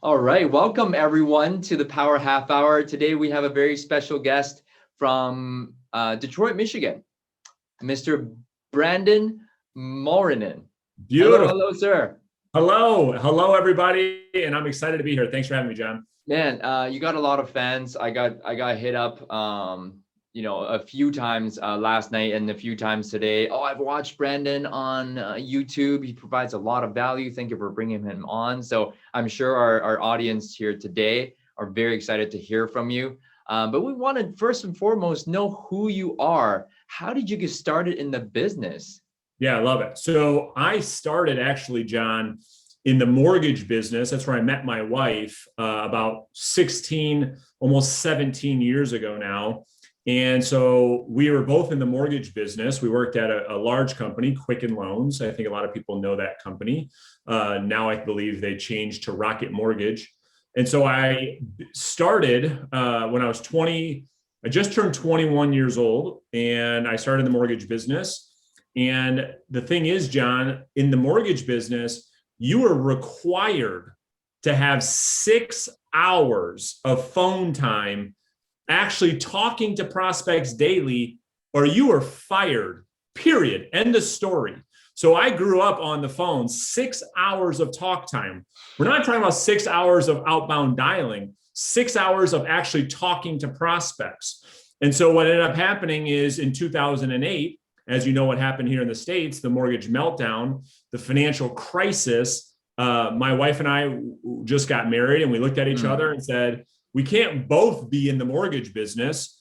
All right, welcome everyone to the Power Half Hour. Today we have a very special guest from Detroit, Michigan, Mr. Brandon Mulrenin. Beautiful. Hello, sir. Hello, everybody, and I'm excited to be here. Thanks for having me, John. Man, you got a lot of fans. I got hit up, a few times last night and a few times today. Oh, I've watched Brandon on YouTube. He provides a lot of value. Thank you for bringing him on. So I'm sure our audience here today are very excited to hear from you. But we want to first and foremost know who you are. How did you get started in the business? Yeah, I love it. So I started actually, John, in the mortgage business. That's where I met my wife about 16, almost 17 years ago now. And so we were both in the mortgage business. We worked at a large company, Quicken Loans. I think a lot of people know that company. Now I believe they changed to Rocket Mortgage. And so I started when I was 20. I just turned 21 years old, and I started the mortgage business. And the thing is, John, in the mortgage business, you are required to have 6 hours of phone time actually talking to prospects daily, or you are fired, period. End of story. So I grew up on the phone, 6 hours of talk time. We're not talking about 6 hours of outbound dialing, 6 hours of actually talking to prospects. And so what ended up happening is in 2008, as you know, what happened here in the States, the mortgage meltdown, the financial crisis, my wife and I just got married, and we looked at each other and said, we can't both be in the mortgage business.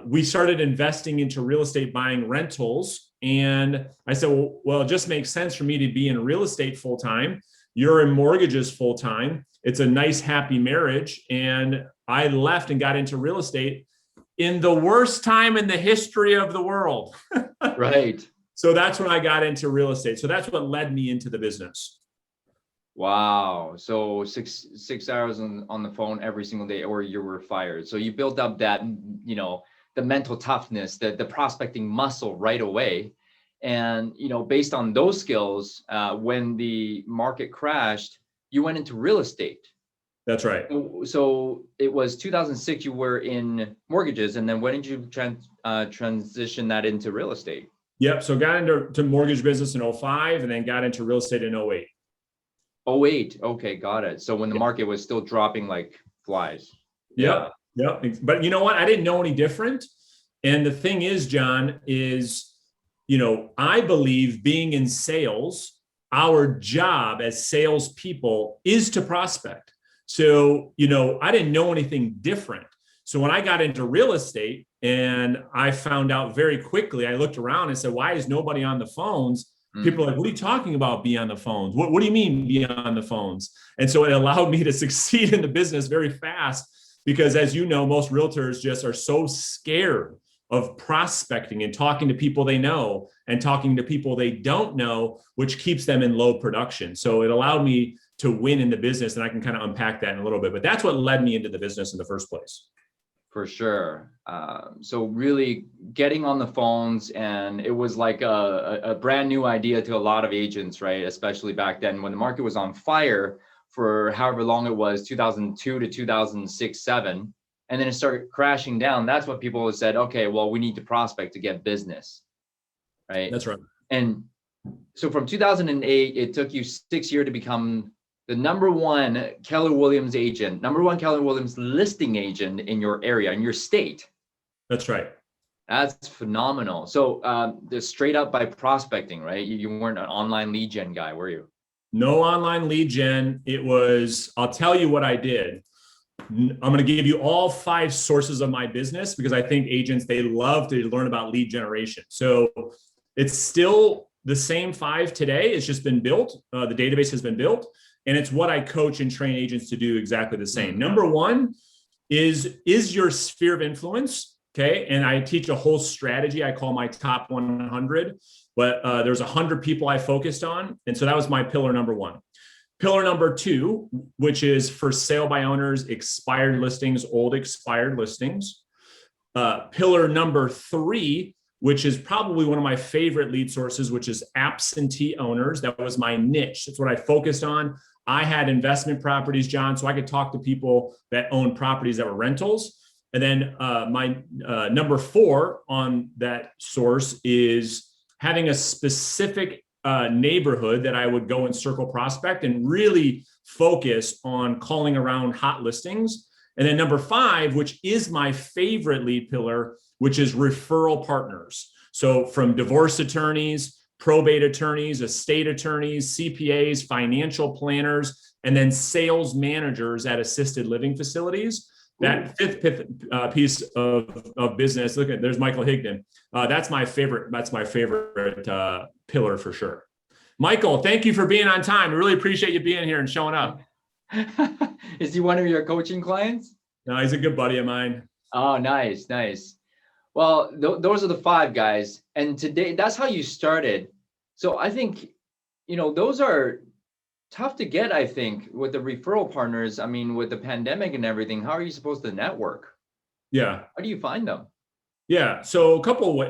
We started investing into real estate, buying rentals. And I said, well, it just makes sense for me to be in real estate full time. You're in mortgages full time. It's a nice, happy marriage. And I left and got into real estate in the worst time in the history of the world. Right. So that's when I got into real estate. So that's what led me into the business. Wow. So six hours on the phone every single day, or you were fired. So you built up that, the mental toughness, the prospecting muscle right away. And, based on those skills, when the market crashed, you went into real estate. That's right. So it was 2006, you were in mortgages. And then when did you transition that into real estate? Yep. So got into mortgage business in 2005, and then got into real estate in 2008. 2008. Okay, got it. So when the market was still dropping like flies. Yep. But you know what? I didn't know any different. And the thing is, John, is, I believe being in sales, our job as salespeople is to prospect. So, I didn't know anything different. So when I got into real estate, and I found out very quickly, I looked around and said, why is nobody on the phones? People are like, what are you talking about, be on the phones? What do you mean be on the phones? And so it allowed me to succeed in the business very fast, because as you know, most realtors just are so scared of prospecting and talking to people they know and talking to people they don't know, which keeps them in low production. So it allowed me to win in the business, and I can kind of unpack that in a little bit, but that's what led me into the business in the first place. For sure. So really getting on the phones, and it was like a brand new idea to a lot of agents, right? Especially back then when the market was on fire for however long it was, 2002 to 2006, 7, and then it started crashing down. That's what people said, okay, well, we need to prospect to get business, right? That's right. And so from 2008, it took you 6 years to become the number one Keller Williams agent, number one Keller Williams listing agent in your area, in your state. That's right. That's phenomenal. So straight up by prospecting, right? You weren't an online lead gen guy, were you? No online lead gen. It was, I'll tell you what I did. I'm going to give you all 5 sources of my business, because I think agents, they love to learn about lead generation. So it's still the same 5 today. It's just been built. The database has been built. And it's what I coach and train agents to do exactly the same. Number 1 is your sphere of influence. Okay. And I teach a whole strategy I call my top 100, but there's 100 people I focused on. And so that was my pillar number 1. Pillar number 2, which is for sale by owners, expired listings, old expired listings. Pillar number 3, which is probably one of my favorite lead sources, which is absentee owners. That was my niche. That's what I focused on. I had investment properties, John, so I could talk to people that own properties that were rentals. And then my number 4 on that source is having a specific neighborhood that I would go and circle prospect and really focus on calling around hot listings. And then number 5, which is my favorite lead pillar, which is referral partners. So from divorce attorneys, probate attorneys, estate attorneys, CPAs, financial planners, and then sales managers at assisted living facilities. That fifth piece of business. Look at, there's Michael Higdon. That's my favorite. That's my favorite pillar for sure. Michael, thank you for being on time. I really appreciate you being here and showing up. Is he one of your coaching clients? No, he's a good buddy of mine. Oh, nice, nice. Well, those are the 5 guys, and today that's how you started. So I think, those are tough to get, I think, with the referral partners. I mean, with the pandemic and everything, how are you supposed to network? Yeah. How do you find them? Yeah. So a couple of ways.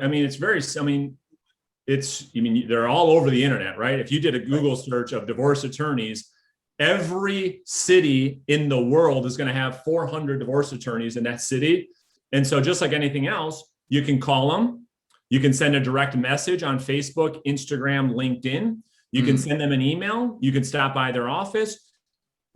They're all over the internet, right? If you did a Google search of divorce attorneys, every city in the world is going to have 400 divorce attorneys in that city. And so just like anything else, you can call them. You can send a direct message on Facebook, Instagram, LinkedIn. You can send them an email. You can stop by their office.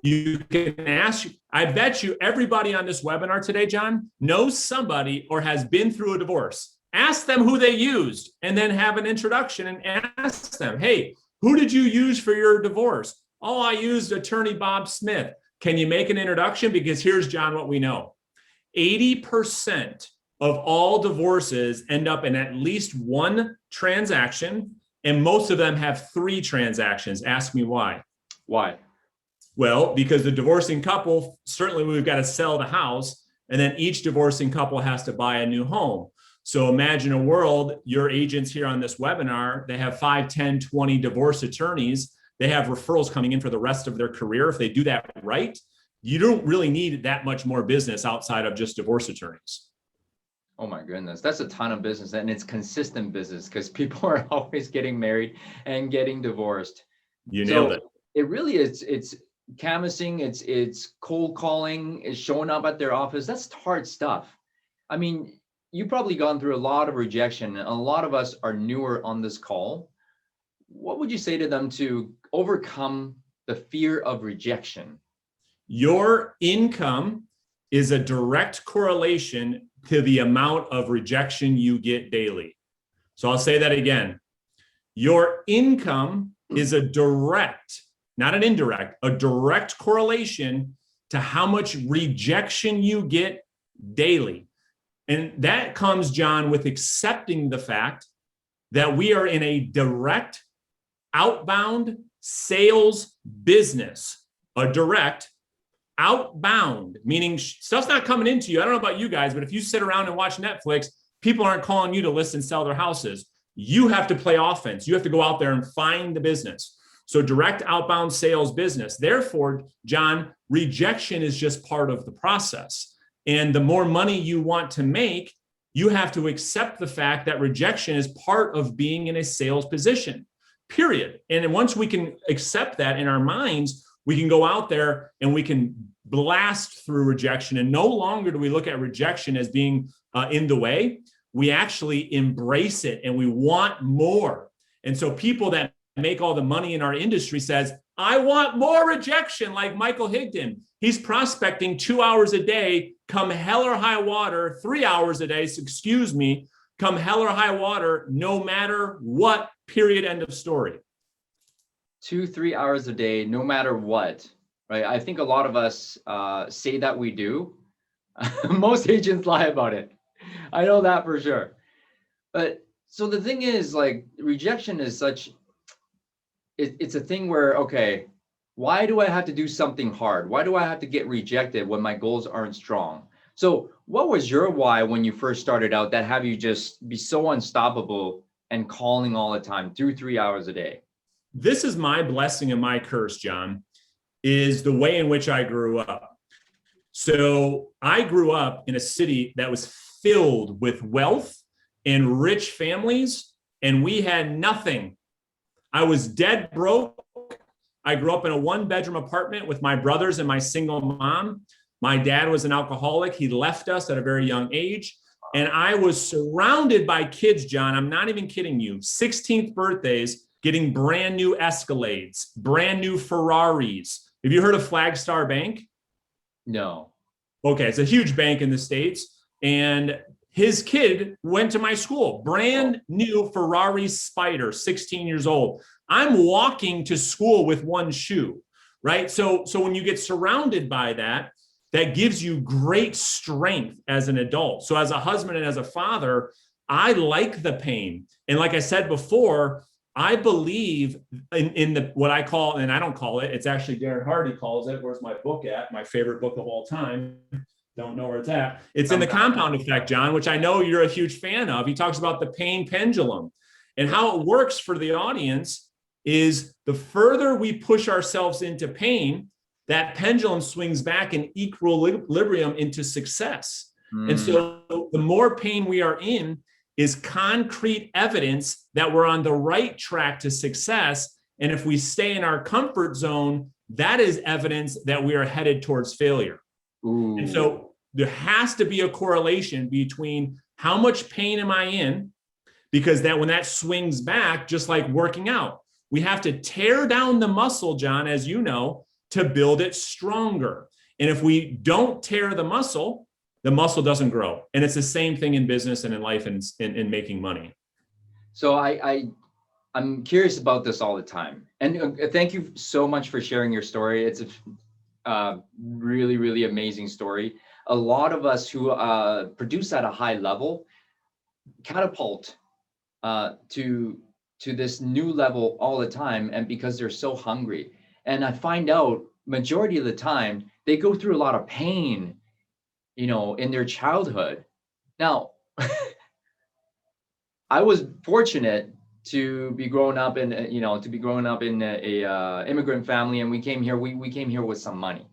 You can ask. I bet you everybody on this webinar today, John, knows somebody or has been through a divorce. Ask them who they used and then have an introduction and ask them, hey, who did you use for your divorce? Oh, I used attorney Bob Smith. Can you make an introduction? Because here's, John, what we know. 80% of all divorces end up in at least one transaction, and most of them have 3 transactions. Ask me why. Why? Well, because the divorcing couple, certainly we've got to sell the house, and then each divorcing couple has to buy a new home. So imagine a world, your agents here on this webinar, they have 5, 10, 20 divorce attorneys. They have referrals coming in for the rest of their career. If they do that right, you don't really need that much more business outside of just divorce attorneys. Oh my goodness, that's a ton of business, and it's consistent business because people are always getting married and getting divorced. You nailed it. It really is. It's canvassing. It's cold calling. It's showing up at their office. That's hard stuff. I mean, you've probably gone through a lot of rejection, and a lot of us are newer on this call. What would you say to them to overcome the fear of rejection? Your income is a direct correlation to the amount of rejection you get daily. So I'll say that again. Your income is a direct, not an indirect, a direct correlation to how much rejection you get daily. And that comes, John, with accepting the fact that we are in a direct outbound sales business, a direct outbound, meaning stuff's not coming into you. I don't know about you guys, but if you sit around and watch Netflix, people aren't calling you to list and sell their houses. You have to play offense. You have to go out there and find the business. So direct outbound sales business. Therefore, John, rejection is just part of the process. And the more money you want to make, you have to accept the fact that rejection is part of being in a sales position, period. And once we can accept that in our minds, we can go out there and we can blast through rejection. And no longer do we look at rejection as being in the way. We actually embrace it and we want more. And so people that make all the money in our industry says, I want more rejection, like Michael Higdon. He's prospecting 2 hours a day, come hell or high water, 3 hours a day, come hell or high water, no matter what, period, end of story. 2-3 hours a day, no matter what, right? I think a lot of us say that we do. Most agents lie about it. I know that for sure. But so the thing is, like, rejection is such, it's a thing where, okay, why do I have to do something hard? Why do I have to get rejected when my goals aren't strong? So what was your why when you first started out that have you just be so unstoppable and calling all the time, 2-3 hours a day? This is my blessing and my curse, John, is the way in which I grew up. So I grew up in a city that was filled with wealth and rich families, and we had nothing. I was dead broke. I grew up in a 1-bedroom apartment with my brothers and my single mom. My dad was an alcoholic. He left us at a very young age. And I was surrounded by kids, John. I'm not even kidding you. 16th birthdays, getting brand new Escalades, brand new Ferraris. Have you heard of Flagstar Bank? No. Okay, it's a huge bank in the States. And his kid went to my school, brand new Ferrari Spider, 16 years old. I'm walking to school with one shoe, right? So when you get surrounded by that, that gives you great strength as an adult. So as a husband and as a father, I like the pain. And like I said before, I believe in the what I call, and I don't call it, it's actually Darren Hardy calls it. Where's my book at? My favorite book of all time. Don't know where it's at. It's in the compound effect, John, which I know you're a huge fan of. He talks about the pain pendulum and how it works for the audience is the further we push ourselves into pain, that pendulum swings back in equilibrium into success. And so the more pain we are in is concrete evidence that we're on the right track to success. And if we stay in our comfort zone, that is evidence that we are headed towards failure. Ooh. And so there has to be a correlation between how much pain am I in, because that when that swings back, just like working out, we have to tear down the muscle, John, as you know, to build it stronger. And if we don't tear the muscle doesn't grow. And it's the same thing in business and in life and in making money. So I'm curious about this all the time. And thank you so much for sharing your story. It's a really, really amazing story. A lot of us who produce at a high level catapult to this new level all the time. And because they're so hungry. And I find out majority of the time, they go through a lot of pain, in their childhood. Now, I was fortunate to be growing up in, a immigrant family, and we came here. We came here with some money,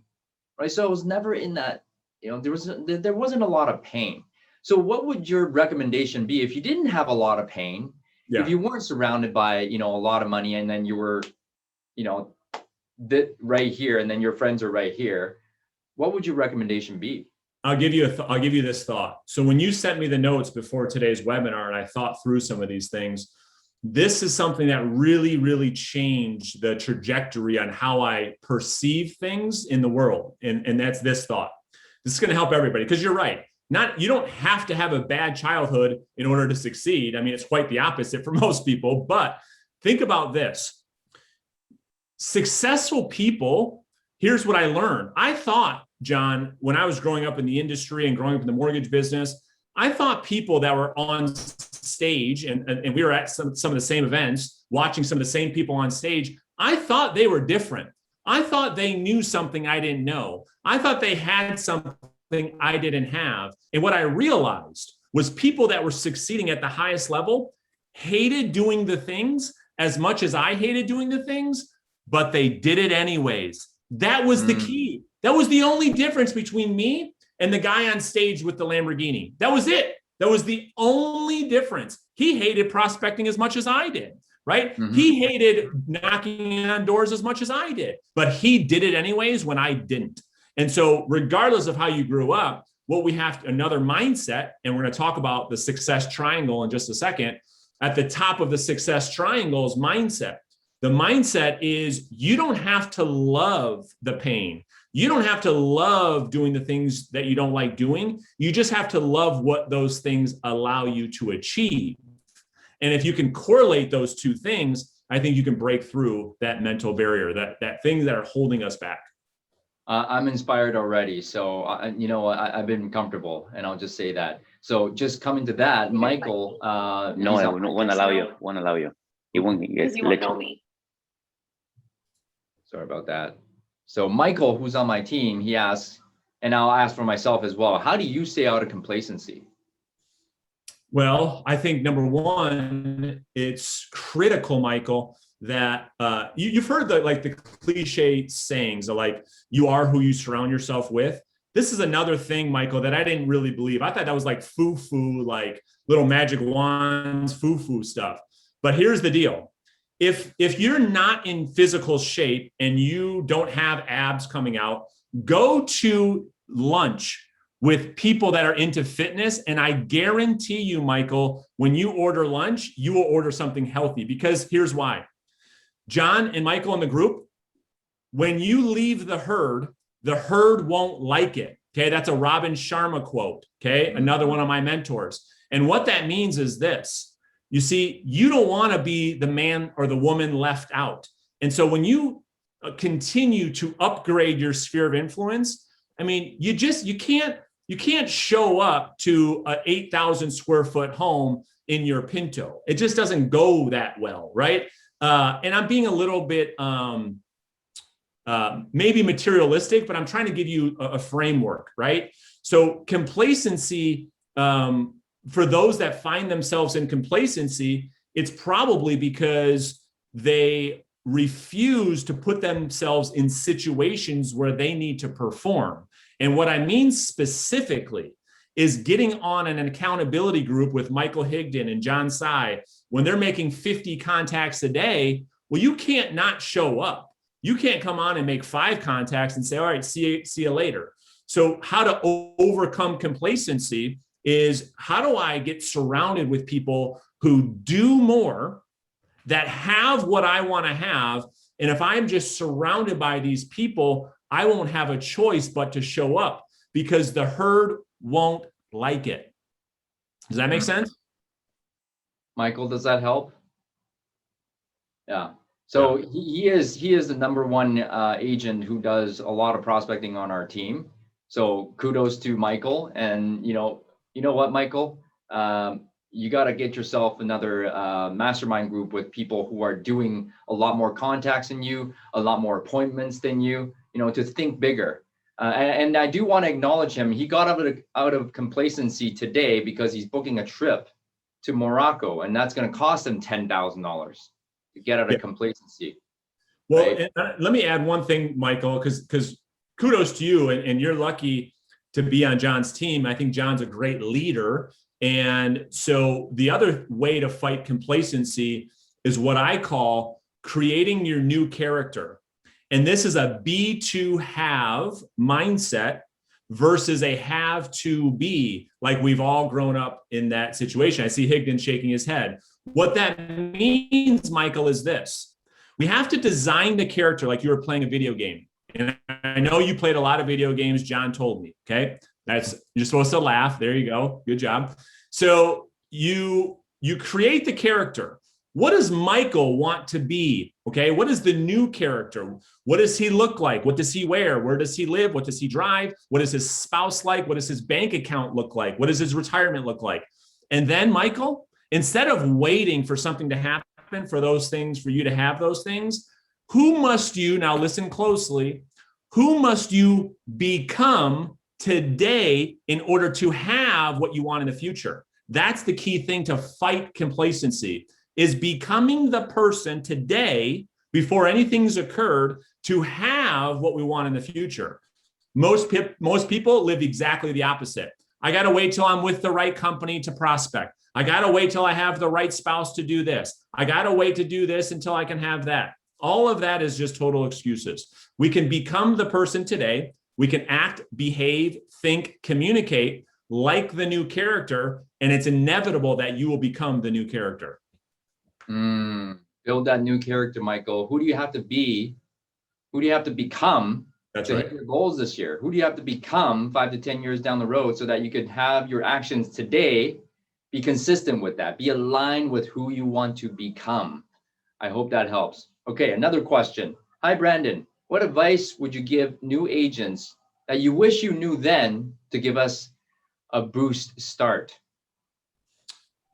right? So I was never in that. There wasn't a lot of pain. So, what would your recommendation be if you didn't have a lot of pain? Yeah. If you weren't surrounded by a lot of money, and then you were, right here, and then your friends are right here, what would your recommendation be? I'll give you this thought. So when you sent me the notes before today's webinar, and I thought through some of these things, this is something that really, really changed the trajectory on how I perceive things in the world. And that's this thought. This is going to help everybody, because you're right. You don't have to have a bad childhood in order to succeed. I mean, it's quite the opposite for most people, but think about this. Successful people, here's what I learned. I thought, John, when I was growing up in the industry and growing up in the mortgage business, I thought people that were on stage and we were at some of the same events, watching some of the same people on stage, I thought they were different. I thought they knew something I didn't know. I thought they had something I didn't have. And what I realized was people that were succeeding at the highest level hated doing the things as much as I hated doing the things, but they did it anyways. That was the key. That was the only difference between me and the guy on stage with the Lamborghini. That was it. That was the only difference. He hated prospecting as much as I did, right? Mm-hmm. He hated knocking on doors as much as I did, but he did it anyways when I didn't. And so regardless of how you grew up, what we have another mindset, and we're going to talk about the success triangle in just a second. At the top of the success triangle is mindset. The mindset is you don't have to love the pain. You don't have to love doing the things that you don't like doing. You just have to love what those things allow you to achieve. And if you can correlate those two things, I think you can break through that mental barrier, that things that are holding us back. I'm inspired already. So, I've been comfortable, and I'll just say that. So just coming to that, Michael. No, I won't allow you. Won't allow you. He won't let know you. me. Sorry about that. So Michael, who's on my team, he asks, and I'll ask for myself as well, how do you stay out of complacency? Well, I think number one, it's critical, Michael, that you've heard the cliche sayings of like, you are who you surround yourself with. This is another thing, Michael, that I didn't really believe. I thought that was like foo-foo, like little magic wands, foo-foo stuff. But here's the deal. if you're not in physical shape and you don't have abs coming out, go to lunch with people that are into fitness. And I guarantee you, Michael, when you order lunch, you will order something healthy, because here's why. John and Michael in the group, when you leave the herd won't like it. Okay. That's a Robin Sharma quote. Okay. Another one of my mentors. And what that means is this. You see, you don't want to be the man or the woman left out. And so when you continue to upgrade your sphere of influence, I mean, you can't show up to an 8,000 square foot home in your Pinto. It just doesn't go that well, right? And I'm being a little bit maybe materialistic, but I'm trying to give you a framework, right? So complacency, for those that find themselves in complacency, it's probably because they refuse to put themselves in situations where they need to perform. And what I mean specifically is getting on an accountability group with Michael Higdon and John Tsai when they're making 50 contacts a day. Well, you can't not show up. You can't come on and make 5 contacts and say, all right, see you later. So how to overcome complacency is, how do I get surrounded with people who do more, that have what I want to have? And if I'm just surrounded by these people, I won't have a choice but to show up, because the herd won't like it. Does that make sense? Michael, does that help? Yeah. So he is the number one agent who does a lot of prospecting on our team. So kudos to Michael. And you know what, Michael? You got to get yourself another mastermind group with people who are doing a lot more contacts than you, a lot more appointments than you, to think bigger. And I do want to acknowledge him. He got out of complacency today because he's booking a trip to Morocco, and that's going to cost him $10,000 to get out of complacency. Well, right? Let me add one thing, Michael, because kudos to you, and you're lucky to be on John's team. I think John's a great leader. And so the other way to fight complacency is what I call creating your new character. And this is a be to have mindset versus a have to be, like we've all grown up in that situation. I see Higdon shaking his head. What that means, Michael, is this. We have to design the character like you were playing a video game. And I know you played a lot of video games, John told me, okay? You're supposed to laugh. There you go. Good job. So you create the character. What does Michael want to be? Okay. What is the new character? What does he look like? What does he wear? Where does he live? What does he drive? What is his spouse like? What does his bank account look like? What does his retirement look like? And then, Michael, instead of waiting for something to happen for those things, for you to have those things, who must you, now listen closely, who must you become today in order to have what you want in the future? That's the key thing to fight complacency, is becoming the person today before anything's occurred to have what we want in the future. Most people live exactly the opposite. I got to wait till I'm with the right company to prospect. I got to wait till I have the right spouse to do this. I got to wait to do this until I can have that. All of that is just total excuses. We can become the person today. We can act, behave, think, communicate like the new character, and it's inevitable that you will become the new character. Build that new character, Michael. Who do you have to be? Who do you have to become to hit your goals this year? Who do you have to become 5 to 10 years down the road so that you could have your actions today be consistent with that, be aligned with who you want to become? I hope that helps. Okay, another question. Hi, Brandon. What advice would you give new agents that you wish you knew then to give us a boost start?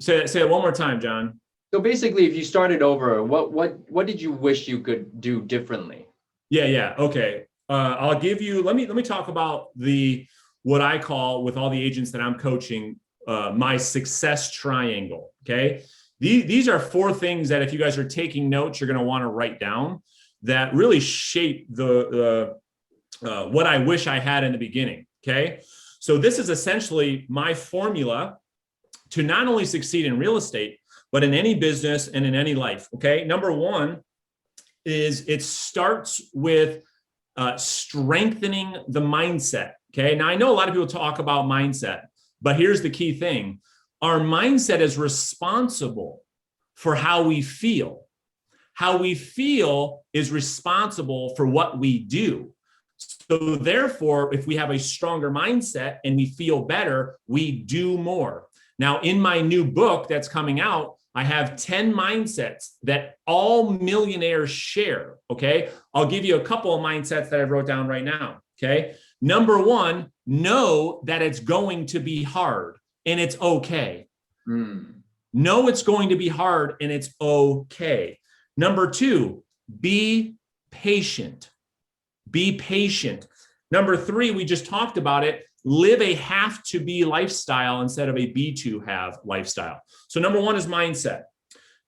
Say it one more time, John. So basically, if you started over, what did you wish you could do differently? Yeah. Okay. I'll give you, let me talk about what I call, with all the agents that I'm coaching, my success triangle. Okay. These are 4 things that if you guys are taking notes, you're going to want to write down, that really shape what I wish I had in the beginning. Okay. So this is essentially my formula to not only succeed in real estate, but in any business and in any life. Okay. Number one is it starts with strengthening the mindset. Okay. Now I know a lot of people talk about mindset, but here's the key thing. Our mindset is responsible for how we feel. How we feel is responsible for what we do. So therefore, if we have a stronger mindset and we feel better, we do more. Now, in my new book that's coming out, I have 10 mindsets that all millionaires share. Okay. I'll give you a couple of mindsets that I wrote down right now. Okay. Number one, know that it's going to be hard and it's okay. Know it's going to be hard and it's okay. Number two, be patient. Be patient. Number three, we just talked about it. Live a have to be lifestyle instead of a be to have lifestyle. So number one is mindset.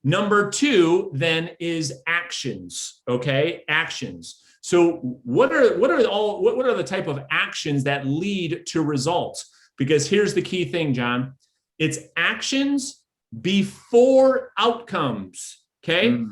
Number two then is actions. Okay, actions. So what are the type of actions that lead to results? Because here's the key thing, John. It's actions before outcomes. Okay.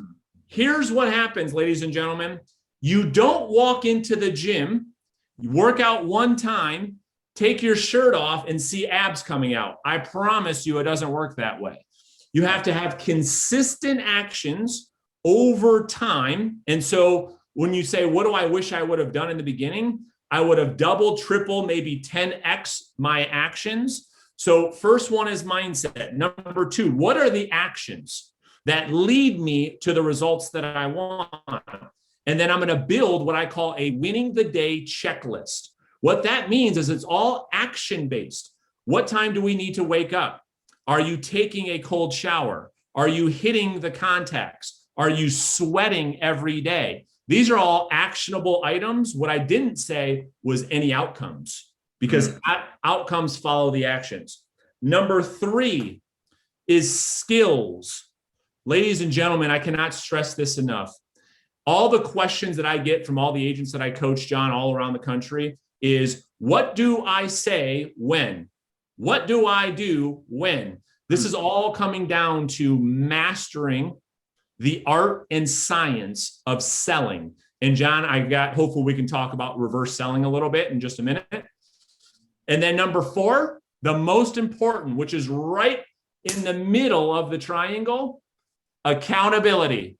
Here's what happens, ladies and gentlemen. You don't walk into the gym, work out one time, take your shirt off and see abs coming out. I promise you it doesn't work that way. You have to have consistent actions over time. And so when you say, what do I wish I would have done in the beginning? I would have double, triple, maybe 10x my actions. So first one is mindset. Number two, what are the actions that lead me to the results that I want? And then I'm going to build what I call a winning the day checklist. What that means is it's all action based. What time do we need to wake up? Are you taking a cold shower? Are you hitting the contacts? Are you sweating every day? These are all actionable items. What I didn't say was any outcomes, because outcomes follow the actions. Number three is skills. Ladies and gentlemen, I cannot stress this enough. All the questions that I get from all the agents that I coach, John, all around the country is, what do I say when? What do I do when? This is all coming down to mastering the art and science of selling. And John, hopefully we can talk about reverse selling a little bit in just a minute. And then number four, the most important, which is right in the middle of the triangle, accountability.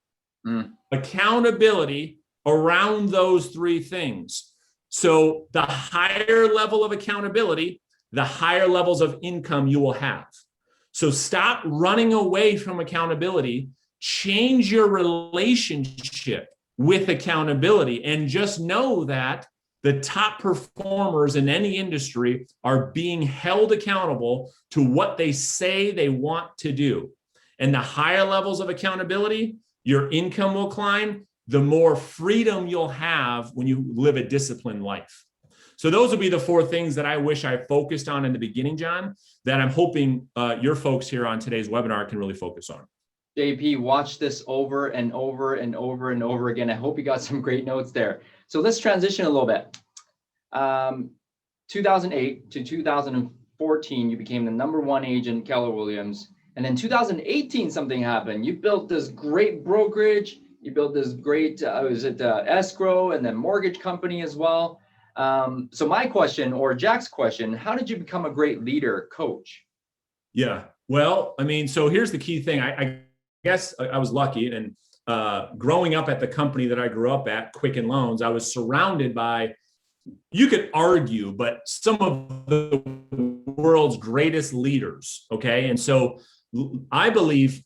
Accountability around those three things. So the higher level of accountability, the higher levels of income you will have. So stop running away from accountability, change your relationship with accountability, and just know that the top performers in any industry are being held accountable to what they say they want to do. And the higher levels of accountability, your income will climb, the more freedom you'll have when you live a disciplined life. So those will be the four things that I wish I focused on in the beginning, John, that I'm hoping your folks here on today's webinar can really focus on. JP, watch this over and over and over and over again. I hope you got some great notes there. So let's transition a little bit. 2008 to 2014, you became the #1 agent, Keller Williams. And then 2018, something happened. You built this great brokerage. You built this great, escrow and then mortgage company as well. So my question, or Jack's question, how did you become a great leader, coach? Yeah, well, I mean, so here's the key thing. I guess I was lucky, and growing up at the company that I grew up at, Quicken Loans, I was surrounded by, you could argue, but some of the world's greatest leaders. Okay. And so I believe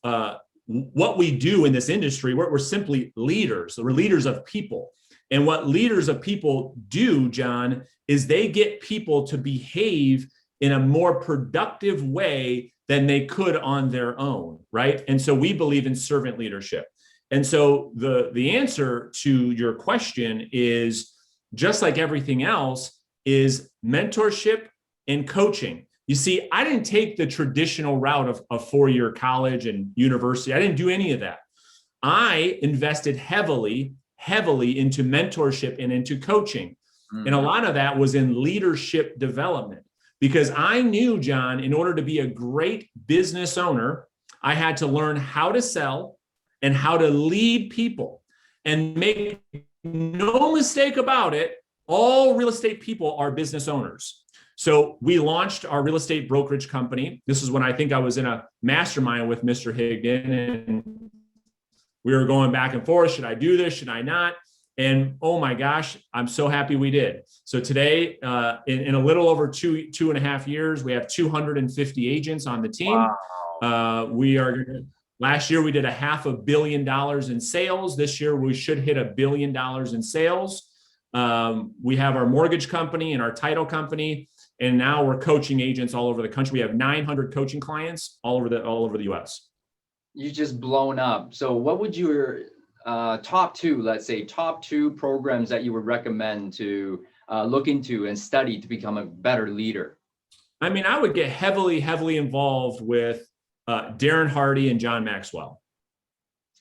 what we do in this industry, we're simply leaders. We're leaders of people. And what leaders of people do, John, is they get people to behave in a more productive way than they could on their own, right? And so we believe in servant leadership. And so the answer to your question is, just like everything else, is mentorship and coaching. You see, I didn't take the traditional route of a 4-year college and university. I didn't do any of that. I invested heavily into mentorship and into coaching. And a lot of that was in leadership development, because I knew, John, in order to be a great business owner, I had to learn how to sell and how to lead people. And make no mistake about it, all real estate people are business owners. So we launched our real estate brokerage company. This is when I think I was in a mastermind with Mr. Higdon, and we were going back and forth. Should I do this? Should I not? And oh my gosh, I'm so happy we did. So today, in a little over two and a half years, we have 250 agents on the team. Wow. Last year, we did $500 million in sales. This year, we should hit $1 billion in sales. We have our mortgage company and our title company, and now we're coaching agents all over the country. We have 900 coaching clients all over the U.S. You just blown up. So what would your top two programs that you would recommend to look into and study to become a better leader? I mean, I would get heavily involved with Darren Hardy and John Maxwell.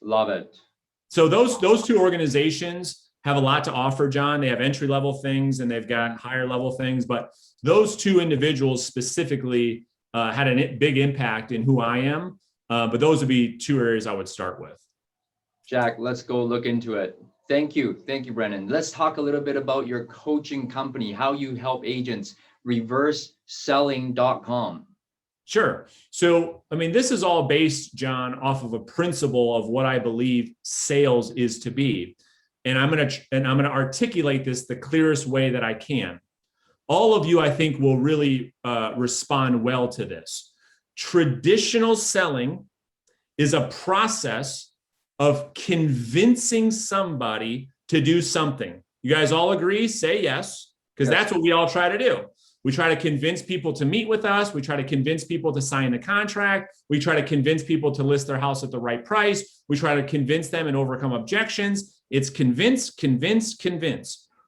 Love it. So those two organizations have a lot to offer, John. They have entry-level things and they've got higher-level things, but those two individuals specifically had a big impact in who I am. But those would be two areas I would start with. Jack, let's go look into it. Thank you, Brendan. Let's talk a little bit about your coaching company, how you help agents, reverseselling.com. Sure. So, I mean, this is all based, John, off of a principle of what I believe sales is to be. And I'm going to articulate this the clearest way that I can. All of you, I think, will really respond well to this. Traditional selling is a process of convincing somebody to do something. You guys all agree? Say yes, because that's what we all try to do. We try to convince people to meet with us. We try to convince people to sign the contract. We try to convince people to list their house at the right price. We try to convince them and overcome objections. It's convince.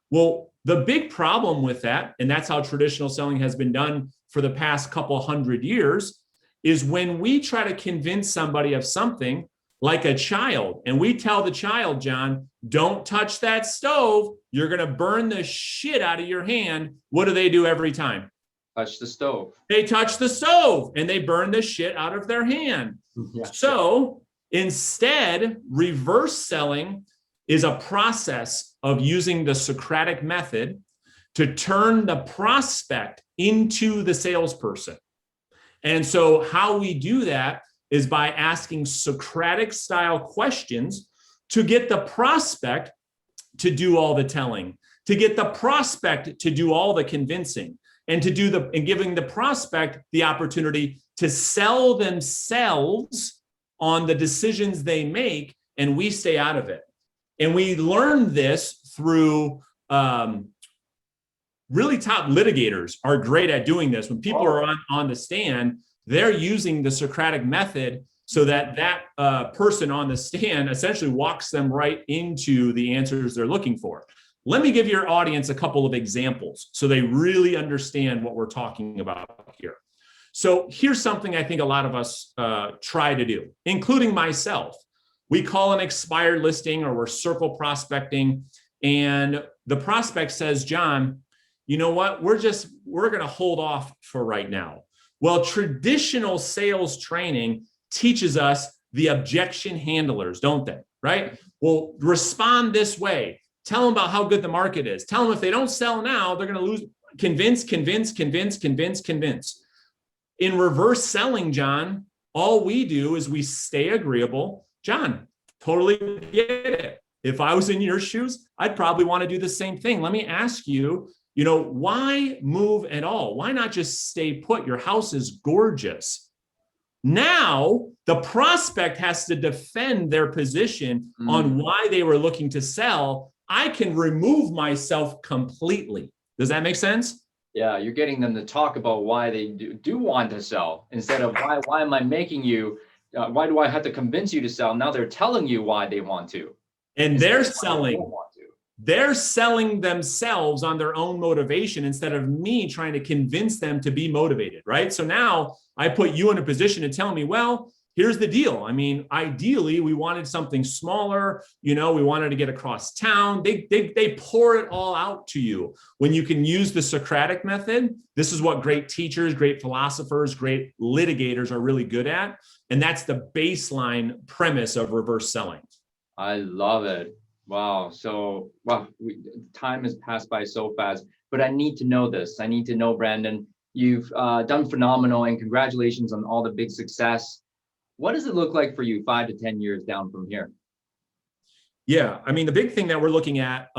Well, the big problem with that, and that's how traditional selling has been done for the past couple hundred years, is when we try to convince somebody of something, like a child, and we tell the child, John, don't touch that stove. You're going to burn the shit out of your hand. What do they do every time? Touch the stove. They touch the stove and they burn the shit out of their hand. Yeah. So instead, reverse selling is a process of using the Socratic method to turn the prospect into the salesperson. And so how we do that is by asking Socratic style questions to get the prospect to do all the telling, to get the prospect to do all the convincing, and giving the prospect the opportunity to sell themselves on the decisions they make, and we stay out of it. And we learn this through really top litigators are great at doing this. When people are on the stand, they're using the Socratic method so that person on the stand essentially walks them right into the answers they're looking for. Let me give your audience a couple of examples so they really understand what we're talking about here. So here's something I think a lot of us try to do, including myself. We call an expired listing, or we're circle prospecting, and the prospect says, John, you know what? We're going to hold off for right now. Well, traditional sales training teaches us the objection handlers, don't they? Right? Well, respond this way. Tell them about how good the market is. Tell them if they don't sell now, they're going to lose. Convince. In reverse selling, John, all we do is we stay agreeable. John, totally get it. If I was in your shoes, I'd probably want to do the same thing. Let me ask you, why move at all? Why not just stay put? Your house is gorgeous. Now, the prospect has to defend their position on why they were looking to sell. I can remove myself completely. Does that make sense? Yeah, you're getting them to talk about why they do want to sell instead of why am I making you, why do I have to convince you to sell? Now they're telling you why they want to. And they're selling. They're selling themselves on their own motivation instead of me trying to convince them to be motivated, right? So now I put you in a position to tell me, well, here's the deal. I mean, ideally, we wanted something smaller. We wanted to get across town. They pour it all out to you. When you can use the Socratic method, this is what great teachers, great philosophers, great litigators are really good at. And that's the baseline premise of reverse selling. I love it. Wow. So, time has passed by so fast, but I need to know this. I need to know, Brandon, you've done phenomenal, and congratulations on all the big success. What does it look like for you 5 to 10 years down from here? Yeah, I mean, the big thing that we're looking at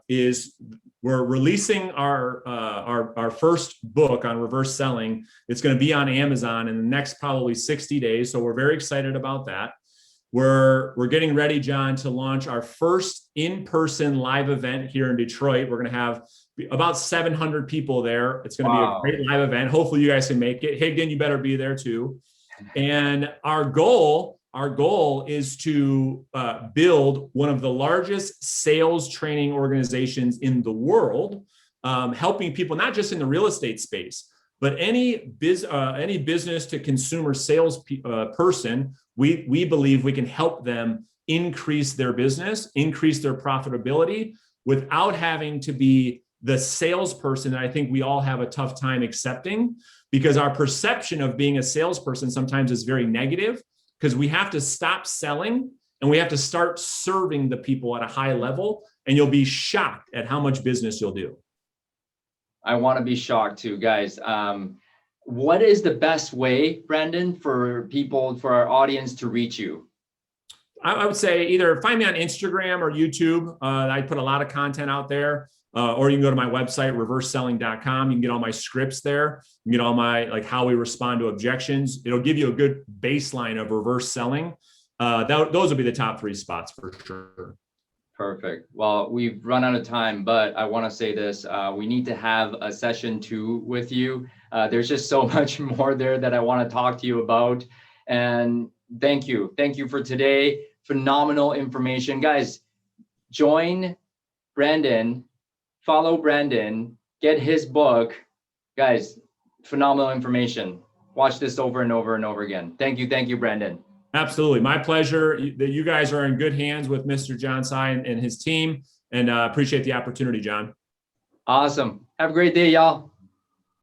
is we're releasing our first book on reverse selling. It's going to be on Amazon in the next probably 60 days. So we're very excited about that. We're getting ready, John, to launch our first in-person live event here in Detroit. We're going to have about 700 people there. It's going to be a great live event. Hopefully you guys can make it. Higdon, you better be there too. And our goal is to build one of the largest sales training organizations in the world, helping people not just in the real estate space, but any business to consumer sales person. We believe we can help them increase their business, increase their profitability without having to be the salesperson that I think we all have a tough time accepting, because our perception of being a salesperson sometimes is very negative, because we have to stop selling and we have to start serving the people at a high level, and you'll be shocked at how much business you'll do. I want to be shocked too, guys. What is the best way, Brandon, for our audience to reach you? I would say either find me on Instagram or YouTube. I put a lot of content out there. Or you can go to my website, reverseselling.com. You can get all my scripts there. You can get all my, how we respond to objections. It'll give you a good baseline of reverse selling. Those will be the top 3 spots for sure. Perfect. Well, we've run out of time, but I want to say this. We need to have a session 2 with you. There's just so much more there that I want to talk to you about. And thank you. Thank you for today. Phenomenal information. Guys, join Brandon. Follow Brandon, get his book. Guys, phenomenal information. Watch this over and over and over again. Thank you, Brandon. Absolutely. My pleasure. You guys are in good hands with Mr. John Tsai and his team, and appreciate the opportunity, John. Awesome. Have a great day, y'all.